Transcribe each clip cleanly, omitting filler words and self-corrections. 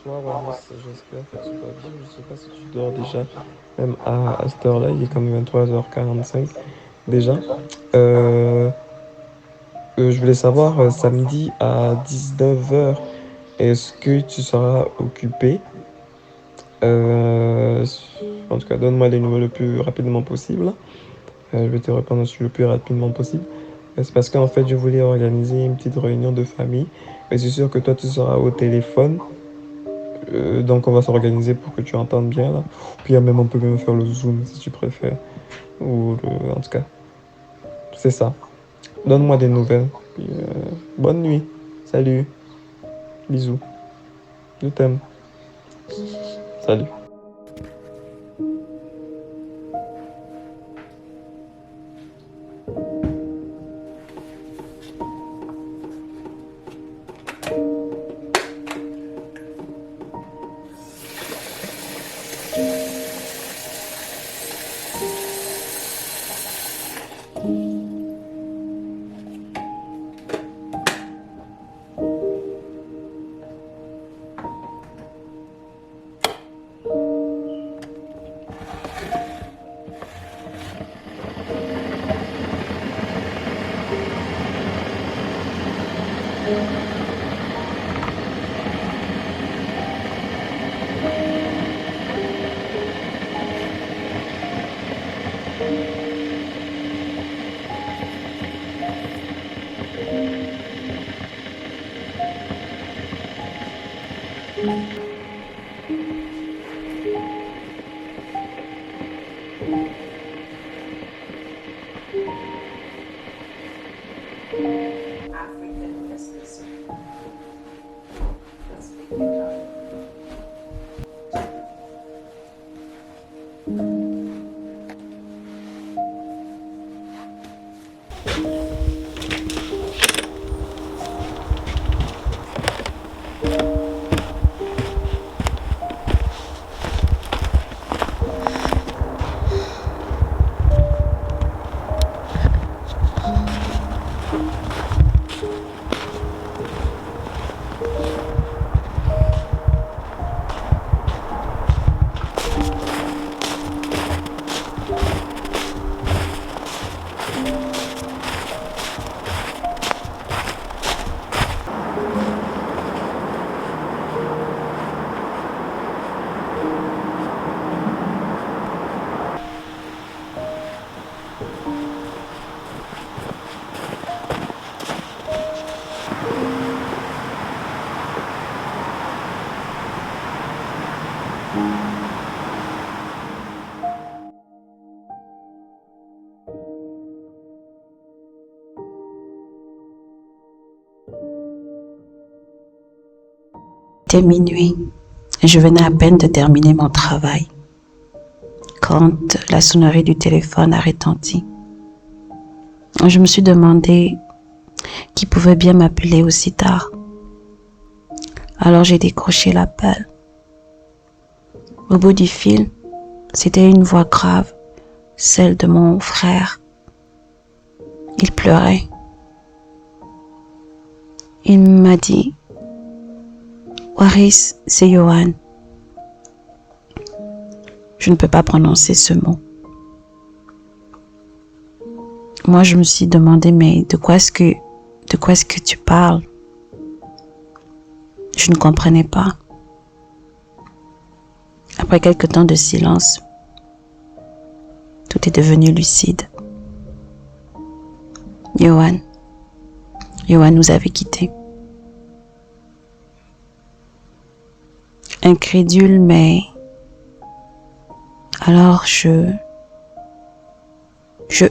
Bonsoir, Waris, j'espère que tu vas bien. Je sais pas si tu dors déjà, même à cette heure-là, il est comme 23h45 déjà. Euh, je voulais savoir, samedi à 19h, est-ce que tu seras occupé? Euh, En tout cas, donne-moi les nouvelles le plus rapidement possible. Je vais te répondre sur le plus rapidement possible. C'est parce qu'en fait, je voulais organiser une petite réunion de famille, mais c'est sûr que toi, tu seras au téléphone. Donc on va s'organiser pour que tu entendes bien là. Puis même on peut même faire le zoom si tu préfères. En tout cas, c'est ça. Donne-moi des nouvelles. Puis, bonne nuit. Salut. Bisous. Je t'aime. Salut. C'était minuit et je venais à peine de terminer mon travail quand la sonnerie du téléphone a retenti. Je me suis demandé qui pouvait bien m'appeler aussi tard. Alors j'ai décroché l'appel. Au bout du fil, c'était une voix grave, celle de mon frère. Il pleurait. Il m'a dit: Waris, c'est Johan. Je ne peux pas prononcer ce mot. Moi, je me suis demandé, mais de quoi est-ce que tu parles? Je ne comprenais pas. Après quelque temps de silence, tout est devenu lucide. Johan nous avait quittés. Incrédule, mais alors je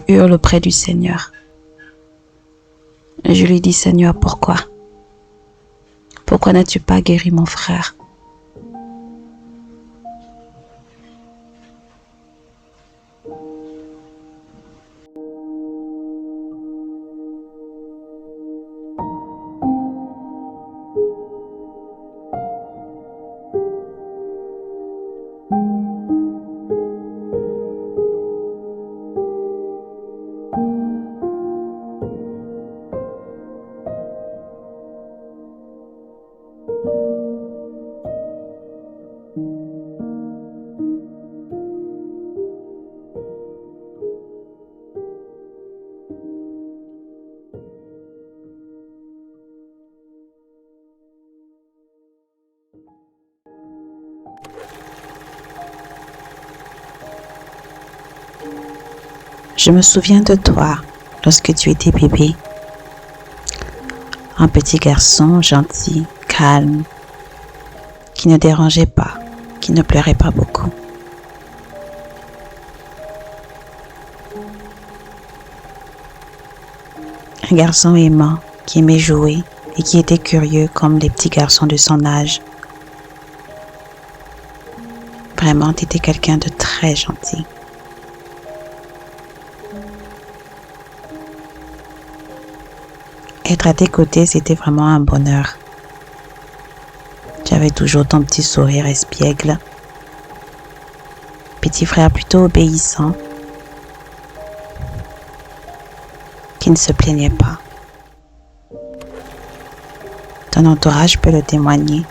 hurle auprès du Seigneur. Et je lui dis: Seigneur, pourquoi? Pourquoi n'as-tu pas guéri mon frère? Je me souviens de toi lorsque tu étais bébé. Un petit garçon gentil, calme, qui ne dérangeait pas, qui ne pleurait pas beaucoup. Un garçon aimant, qui aimait jouer et qui était curieux comme les petits garçons de son âge. Vraiment, tu étais quelqu'un de très gentil. Être à tes côtés, c'était vraiment un bonheur. Tu avais toujours ton petit sourire espiègle. Petit frère plutôt obéissant, qui ne se plaignait pas. Ton entourage peut le témoigner.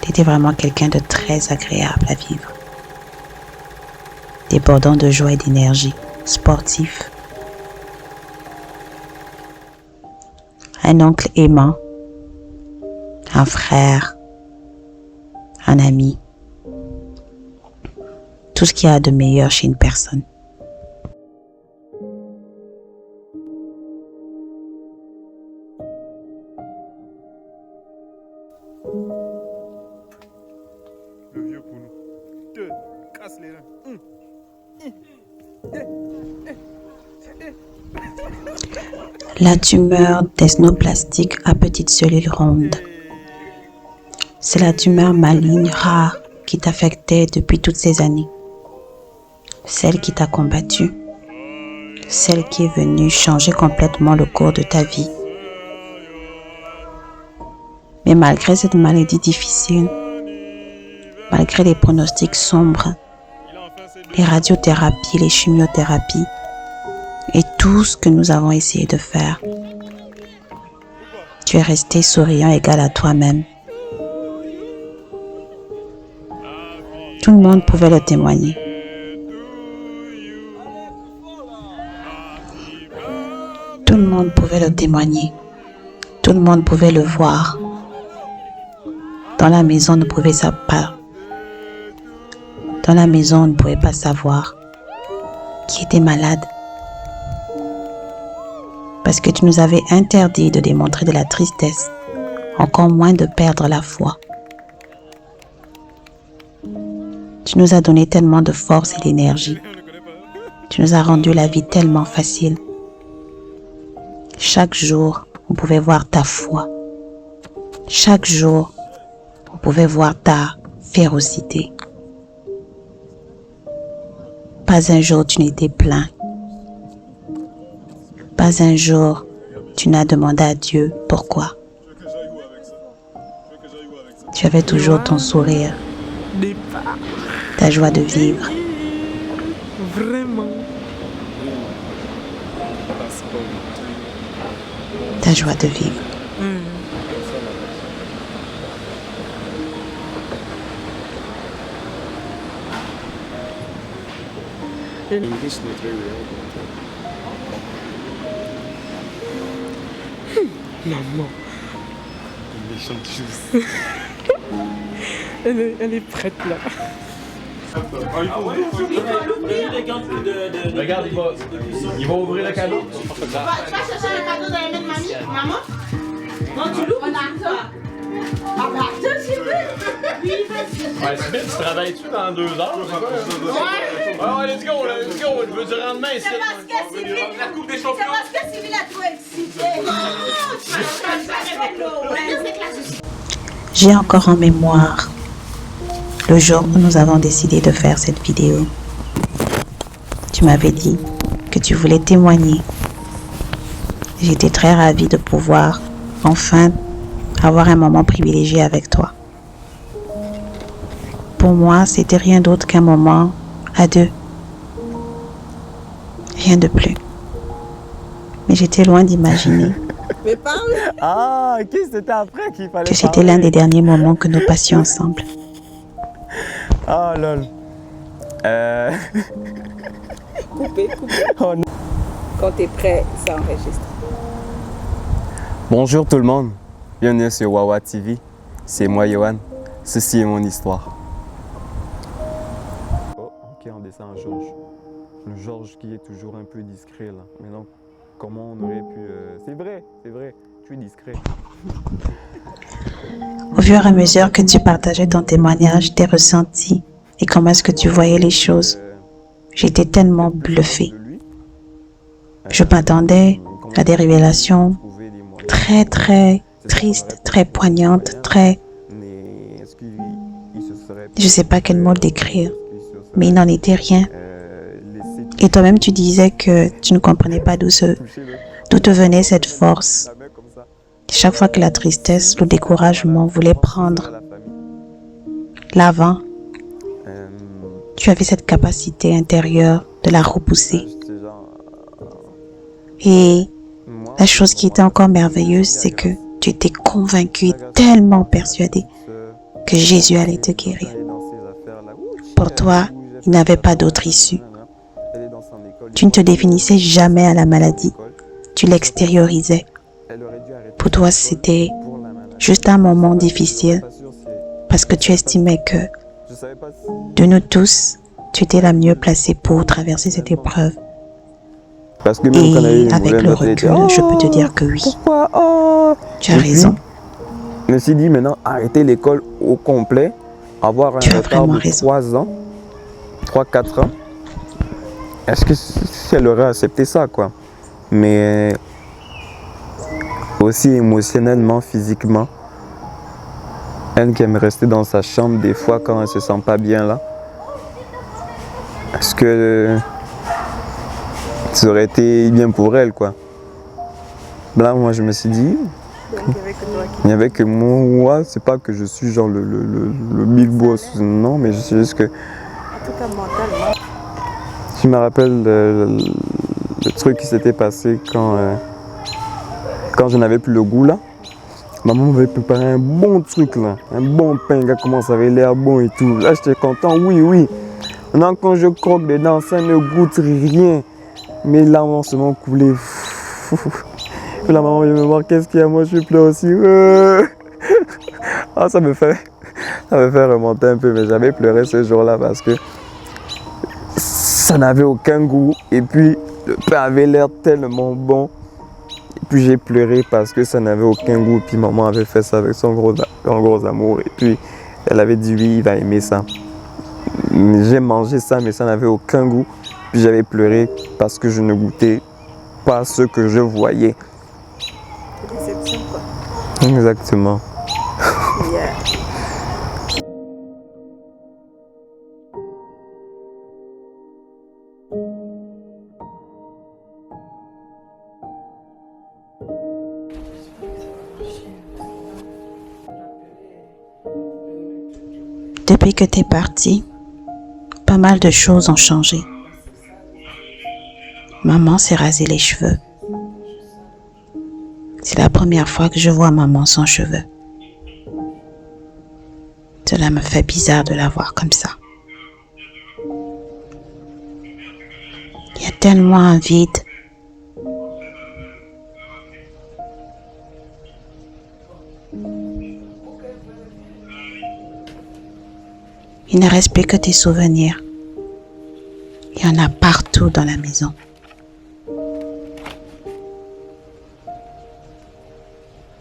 Tu étais vraiment quelqu'un de très agréable à vivre. Débordant de joie et d'énergie, sportif. Un oncle aimant, un frère, un ami, tout ce qu'il y a de meilleur chez une personne. Le vieux pour nous. Deux, casse les reins. La tumeur desnoplastique à petites cellules rondes. C'est la tumeur maligne rare qui t'affectait depuis toutes ces années. Celle qui t'a combattu. Celle qui est venue changer complètement le cours de ta vie. Mais malgré cette maladie difficile, malgré les pronostics sombres, les radiothérapies, les chimiothérapies et tout ce que nous avons essayé de faire, tu es resté souriant, égal à toi-même. Tout le monde pouvait le témoigner. Tout le monde pouvait le témoigner. Tout le monde pouvait le voir. Dans la maison, on ne pouvait pas. Dans la maison, on ne pouvait pas savoir qui était malade. Parce que tu nous avais interdit de démontrer de la tristesse, encore moins de perdre la foi. Tu nous as donné tellement de force et d'énergie. Tu nous as rendu la vie tellement facile. Chaque jour, on pouvait voir ta foi. Chaque jour, on pouvait voir ta férocité. Pas un jour tu n'étais plein. Pas un jour tu n'as demandé à Dieu pourquoi. Tu avais toujours ton sourire, ta joie de vivre. Vraiment. Ta joie de vivre. English not very well. Maman. Une méchante chose. Elle est prête là. Regarde, il va ouvrir le cadeau. Tu vas chercher le cadeau dans les mains de mamie, maman? Non, tu l'ouvres? On attend. Ah bah, tu veux? Oui, vas-y. Ouais, Smith, tu travailles-tu dans 2 heures? Ouais. Ouais, let's go, je veux du rendement ici. C'est parce que Sylvie... C'est parce que Sylvie l'a trop excité. Oh, tu vas faire l'eau, ouais. J'ai encore en mémoire le jour où nous avons décidé de faire cette vidéo. Tu m'avais dit que tu voulais témoigner. J'étais très ravie de pouvoir enfin avoir un moment privilégié avec toi. Pour moi, c'était rien d'autre qu'un moment à deux. Rien de plus. Mais j'étais loin d'imaginer Mais parle. Ah, ok, c'était après qu'il fallait que c'était l'un des derniers moments que nous passions ensemble. Ah, lol. Coupé. Oh, non. Quand t'es prêt, ça enregistre. Bonjour tout le monde, bienvenue sur Wawa TV. C'est moi, Yohan. Ceci est mon histoire. Oh, ok, on descend à Georges. Le Georges qui est toujours un peu discret là. Mais non, comment on aurait pu. C'est vrai, tu es discret. Au fur et à mesure que tu partageais ton témoignage, tes ressentis et comment est-ce que tu voyais les choses, j'étais tellement bluffée. Je m'attendais à des révélations très tristes, très poignantes, très... Je ne sais pas quel mot décrire, mais il n'en était rien. Et toi-même, tu disais que tu ne comprenais pas d'où te venait cette force. Chaque fois que la tristesse, le découragement voulait prendre l'avant, tu avais cette capacité intérieure de la repousser. Et la chose qui était encore merveilleuse, c'est que tu étais convaincu et tellement persuadé que Jésus allait te guérir. Pour toi, il n'avait pas d'autre issue. Tu ne te définissais jamais à la maladie, tu l'extériorisais. Pour toi, c'était juste un moment difficile parce que tu estimais que de nous tous, tu étais la mieux placée pour traverser cette épreuve. Parce que même quand Et avec le recul, je peux te dire que oui, tu as raison. Je me suis dit maintenant, arrêter l'école au complet, avoir un Tu as retard vraiment de raison. 3 ans, 3-4 ans. Est-ce que si elle aurait accepté ça, quoi? Mais aussi émotionnellement, physiquement, elle qui aime rester dans sa chambre des fois quand elle se sent pas bien là. Est-ce que ça aurait été bien pour elle, quoi? Là, moi, je me suis dit, il n'y avait que moi, c'est pas que je suis genre le big boss, non, mais je suis juste que... Je me rappelle le truc qui s'était passé quand je n'avais plus le goût là. Maman m'avait préparé un bon truc là, un bon pain, gars, comment ça avait l'air bon et tout. Là, j'étais content, oui. Maintenant, quand je croque dedans, ça ne goûte rien. Mais là, on se m'en coulé. Puis la maman vient me voir, qu'est-ce qu'il y a? Moi, je pleure aussi. Ah, ça me fait remonter un peu, mais j'avais pleuré ce jour-là parce que ça n'avait aucun goût. Et puis, le pain avait l'air tellement bon. Et puis, j'ai pleuré parce que ça n'avait aucun goût. Et puis, maman avait fait ça avec son gros amour. Et puis, elle avait dit, oui, il va aimer ça. J'ai mangé ça, mais ça n'avait aucun goût. Puis, j'avais pleuré parce que je ne goûtais pas ce que je voyais. Déception, quoi. Exactement. Yeah. Depuis que tu es parti, pas mal de choses ont changé. Maman s'est rasé les cheveux. C'est la première fois que je vois maman sans cheveux. Cela me fait bizarre de la voir comme ça. Il y a tellement un vide. Il ne reste plus que tes souvenirs. Il y en a partout dans la maison.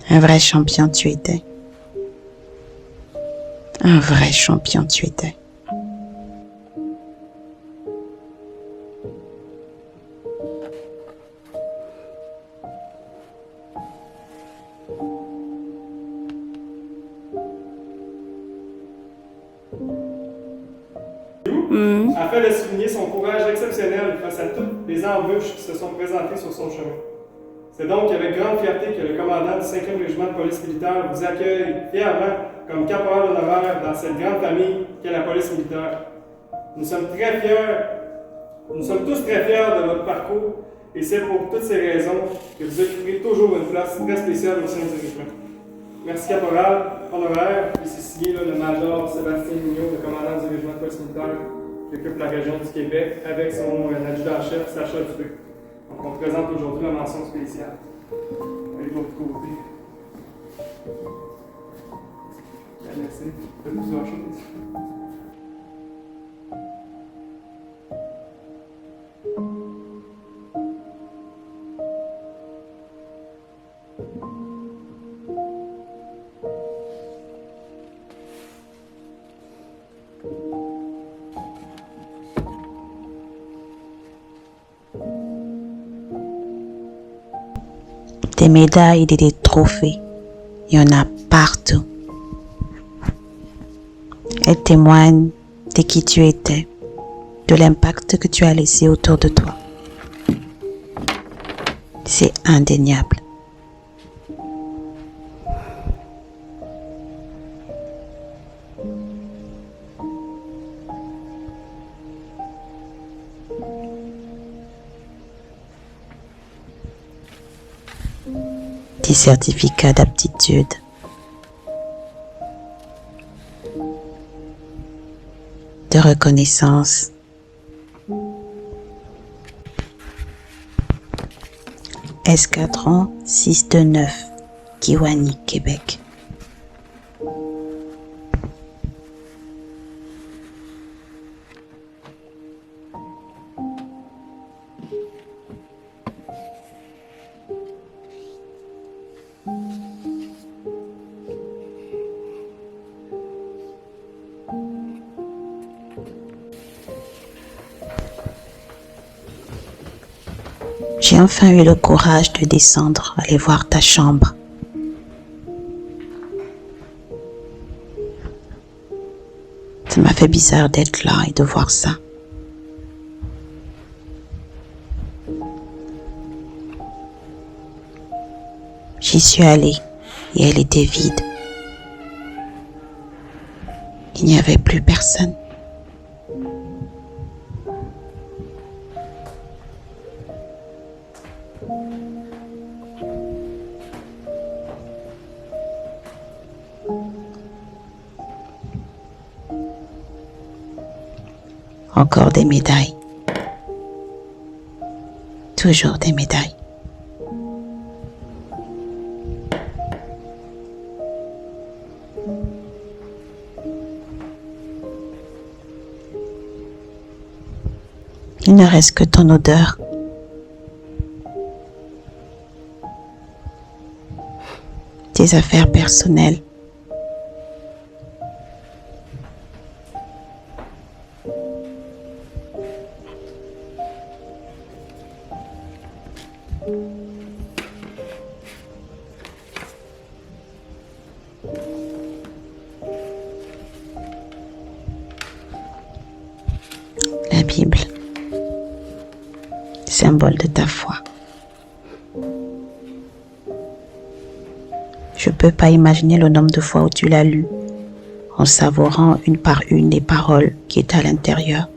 Un vrai champion tu étais. Un vrai champion tu étais. afin de souligner son courage exceptionnel face à toutes les embûches qui se sont présentées sur son chemin. C'est donc avec grande fierté que le commandant du 5e régiment de police militaire vous accueille fièrement comme caporal d'honneur dans cette grande famille qu'est la police militaire. Nous sommes tous très fiers de votre parcours et c'est pour toutes ces raisons que vous occupez toujours une place très spéciale au sein du régiment. Merci caporal, honoraire, ici signé le major Sébastien Mignot, le commandant du régiment de police militaire qui occupe la région du Québec, avec son adjudant-chef Sacha Dubé. Donc on présente aujourd'hui la mention spéciale. Allez de l'autre côté. Merci. Faites plusieurs choses. Des médailles et des trophées, il y en a partout. Elles témoignent de qui tu étais, de l'impact que tu as laissé autour de toi. C'est indéniable. Des certificats d'aptitude, de reconnaissance, Escadron 629, Kiwani, Québec. J'ai enfin eu le courage de descendre, aller voir ta chambre. Ça m'a fait bizarre d'être là et de voir ça. J'y suis allée et elle était vide. Il n'y avait plus personne. Encore des médailles. Toujours des médailles. Il ne reste que ton odeur. Tes affaires personnelles. La Bible, symbole de ta foi. Je ne peux pas imaginer le nombre de fois où tu l'as lu, en savourant une par une les paroles qui étaient à l'intérieur.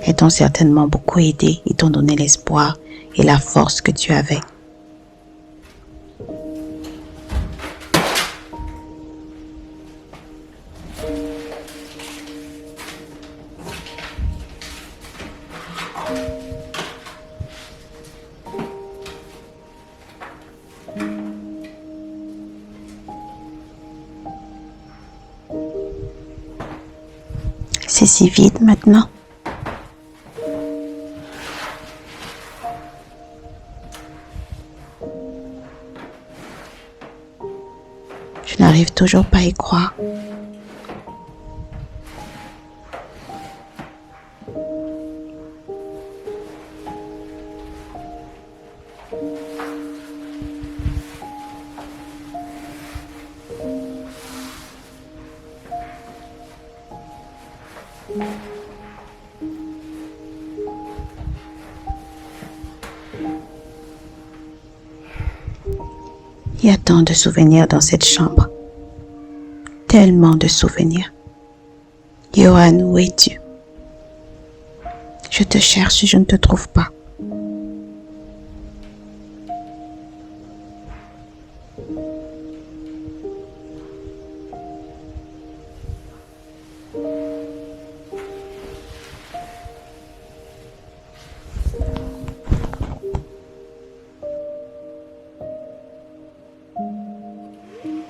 Elles t'ont certainement beaucoup aidé et t'ont donné l'espoir et la force que tu avais. C'est si vide maintenant. Je n'arrive toujours pas à y croire. Il y a tant de souvenirs dans cette chambre. Tellement de souvenirs. Johan, où es-tu? Je te cherche et je ne te trouve pas.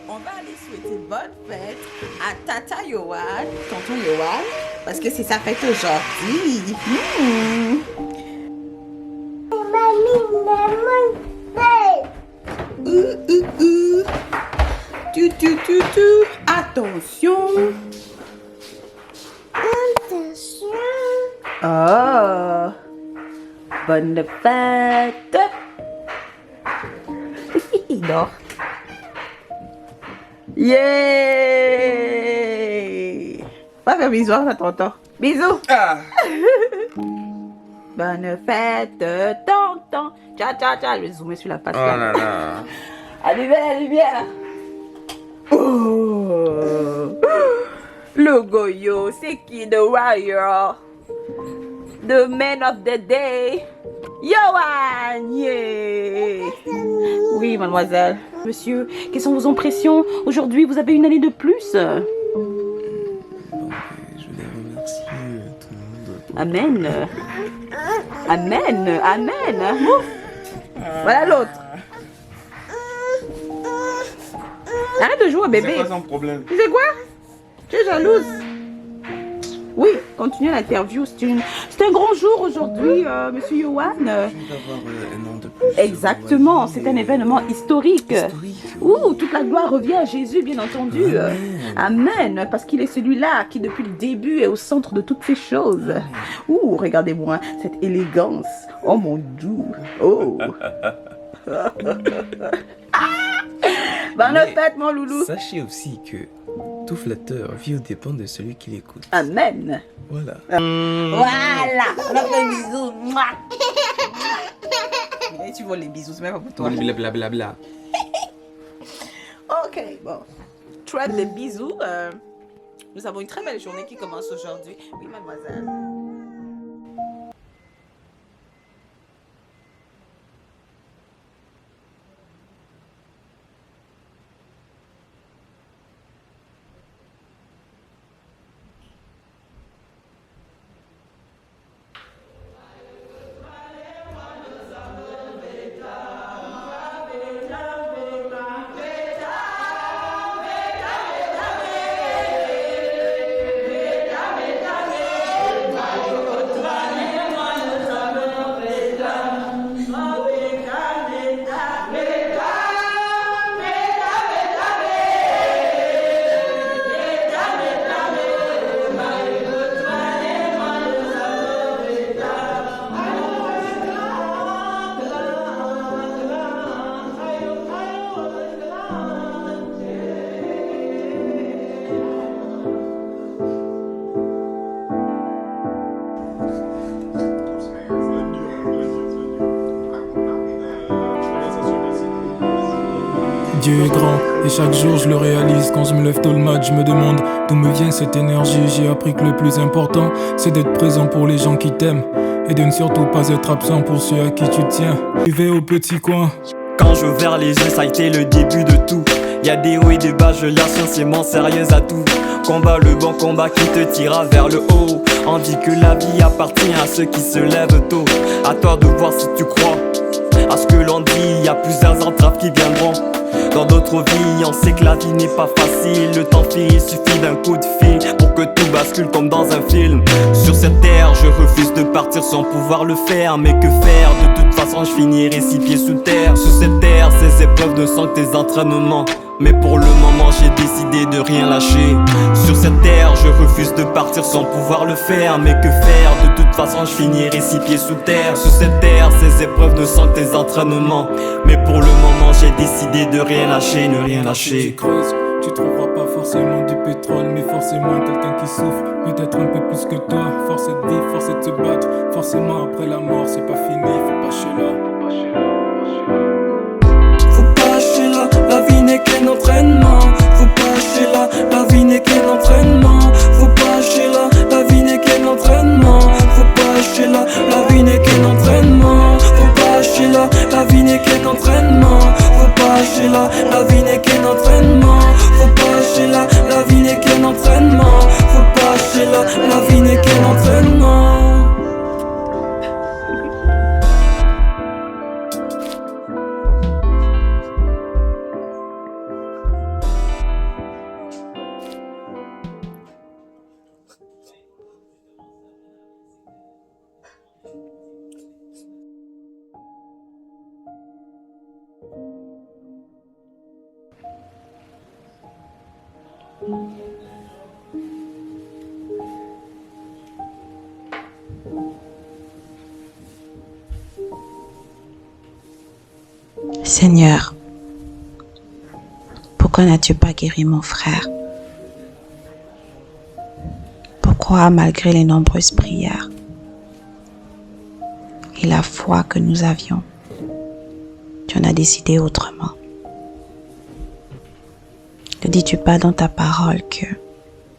On va aller souhaiter bonne fête à Tata Yohan, tonton Yohan, parce que c'est sa fête aujourd'hui. Tu. Attention. Oh, bonne fête. Il dort. Yeah! Va faire bisous à tonton. Bisous! Bonne fête, tonton. Ciao. Je vais zoomer sur la face. Oh là là. Allumez la lumière. Oh! Le Goyo, c'est qui the warrior? The man of the day. Yohan! Yeah! Oui, mademoiselle. Monsieur, quelles sont vos impressions? Aujourd'hui, vous avez une année de plus. Je voulais remercier tout le monde. Amen. Ouf. Voilà l'autre. Arrête de jouer, bébé. C'est quoi son problème? Tu sais quoi? Tu es jalouse. Oui, continuez l'interview. C'est un grand jour aujourd'hui, monsieur Yohan. D'avoir un an de plus. Exactement, c'est un événement historique. Ouh, toute la gloire revient à Jésus, bien entendu. Amen, parce qu'il est celui-là qui, depuis le début, est au centre de toutes ces choses. Ouh, regardez-moi cette élégance. Oh mon Dieu. Oh. Bonne fête, mon loulou. Sachez aussi que tout flatteur vit aux dépens de celui qui l'écoute. Amen. Voilà. Voilà, on a fait un bisou. Mouah. Et tu vois les bisous, c'est même pas pour toi. Blablabla. Ok, bon. Trêve de bisous. Nous avons une très belle journée qui commence aujourd'hui. Oui, mademoiselle. Dieu est grand et chaque jour je le réalise. Quand je me lève tôt le mat, je me demande d'où me vient cette énergie. J'ai appris que le plus important c'est d'être présent pour les gens qui t'aiment et de ne surtout pas être absent pour ceux à qui tu tiens. Arrivé au petit coin. Quand j'ouvre vers les yeux, ça a été le début de tout. Y'a des hauts et des bas, je l'associément sérieuse à tout. Combat le bon combat qui te tira vers le haut. On dit que la vie appartient à ceux qui se lèvent tôt. À toi de voir si tu crois à ce que l'on dit. Y'a plusieurs entraves qui viendront dans d'autres vies. On sait que la vie n'est pas facile. Le temps file, il suffit d'un coup de fil pour que tout bascule comme dans un film. Sur cette terre, je refuse de partir sans pouvoir le faire. Mais que faire? De toute façon, je finirai 6 pieds sous terre. Sur cette terre, ces épreuves ne sont que tes entraînements. Mais pour le moment j'ai décidé de rien lâcher. Sur cette terre je refuse de partir sans pouvoir le faire. Mais que faire? De toute façon je finirai 6 pieds sous terre. Sur cette terre ces épreuves ne sont que tes entraînements. Mais pour le moment j'ai décidé de rien lâcher, ne rien lâcher. Tu creuses, tu trouveras pas forcément du pétrole, mais forcément quelqu'un qui souffre, peut-être un peu plus que toi. Force est de vivre, force est de se battre. Forcément après la mort c'est pas fini, faut pas lâcher là. Faut pas lâcher là. là, la vie n'est qu'un entraînement. Faut pas lâcher là, la vie n'est qu'un entraînement. Faut pas lâcher là, la vie n'est qu'un entraînement. Seigneur, pourquoi n'as-tu pas guéri mon frère? Pourquoi, malgré les nombreuses prières et la foi que nous avions, tu en as décidé autrement? Ne dis-tu pas dans ta parole que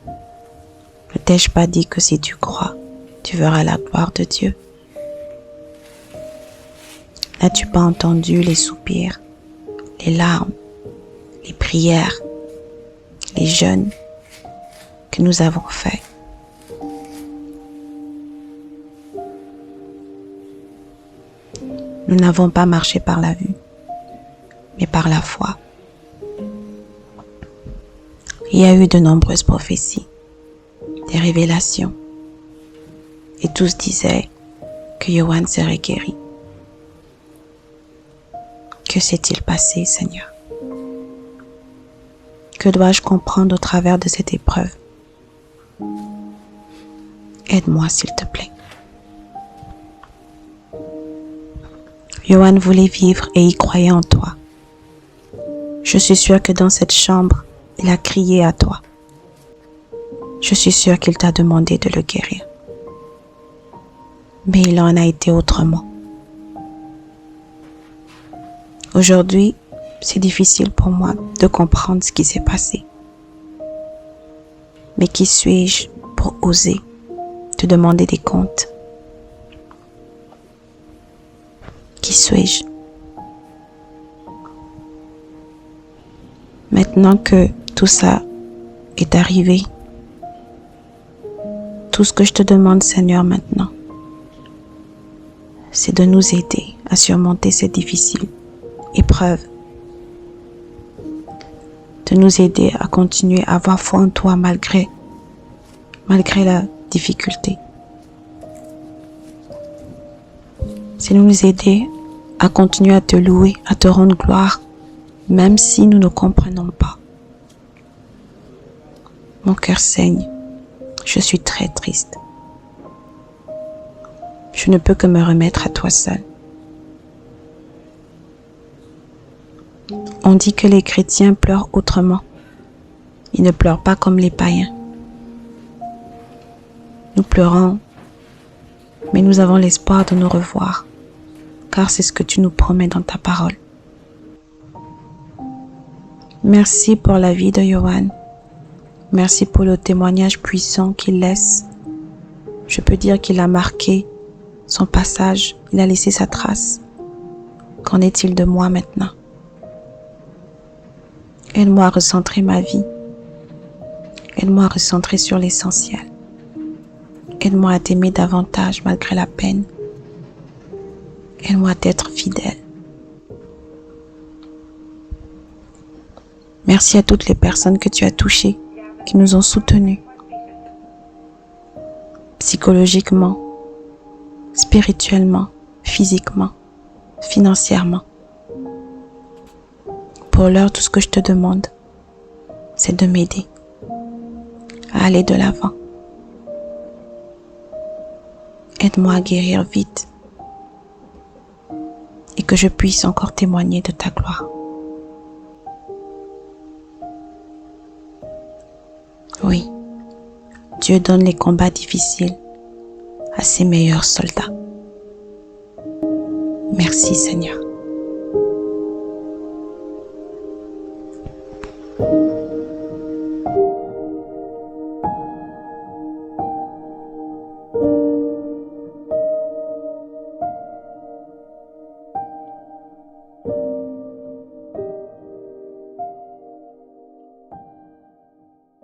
ne t'ai-je pas dit que si tu crois, tu verras la gloire de Dieu? N'as-tu pas entendu les soupirs, les larmes, les prières, les jeûnes que nous avons faits? Nous n'avons pas marché par la vue, mais par la foi. Il y a eu de nombreuses prophéties, des révélations, et tous disaient que Yohan serait guéri. Que s'est-il passé, Seigneur? Que dois-je comprendre au travers de cette épreuve? Aide-moi, s'il te plaît. Yohan voulait vivre et il croyait en toi. Je suis sûre que dans cette chambre, il a crié à toi. Je suis sûre qu'il t'a demandé de le guérir. Mais il en a été autrement. Aujourd'hui, c'est difficile pour moi de comprendre ce qui s'est passé. Mais qui suis-je pour oser te demander des comptes? Qui suis-je? Maintenant que tout ça est arrivé, tout ce que je te demande, Seigneur, maintenant, c'est de nous aider à surmonter cette difficile épreuve, de nous aider à continuer à avoir foi en toi malgré la difficulté. C'est de nous aider à continuer à te louer, à te rendre gloire, même si nous ne comprenons pas. Mon cœur saigne, je suis très triste. Je ne peux que me remettre à toi seul. On dit que les chrétiens pleurent autrement. Ils ne pleurent pas comme les païens. Nous pleurons, mais nous avons l'espoir de nous revoir, car c'est ce que tu nous promets dans ta parole. Merci pour la vie de Yohan. Merci pour le témoignage puissant qu'il laisse. Je peux dire qu'il a marqué son passage, il a laissé sa trace. Qu'en est-il de moi maintenant? Aide-moi à recentrer ma vie. Aide-moi à recentrer sur l'essentiel. Aide-moi à t'aimer davantage malgré la peine. Aide-moi à t'être fidèle. Merci à toutes les personnes que tu as touchées, qui nous ont soutenus. Psychologiquement, spirituellement, physiquement, financièrement. Pour l'heure, tout ce que je te demande, c'est de m'aider à aller de l'avant. Aide-moi à guérir vite et que je puisse encore témoigner de ta gloire. Oui, Dieu donne les combats difficiles à ses meilleurs soldats. Merci Seigneur.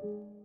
Thank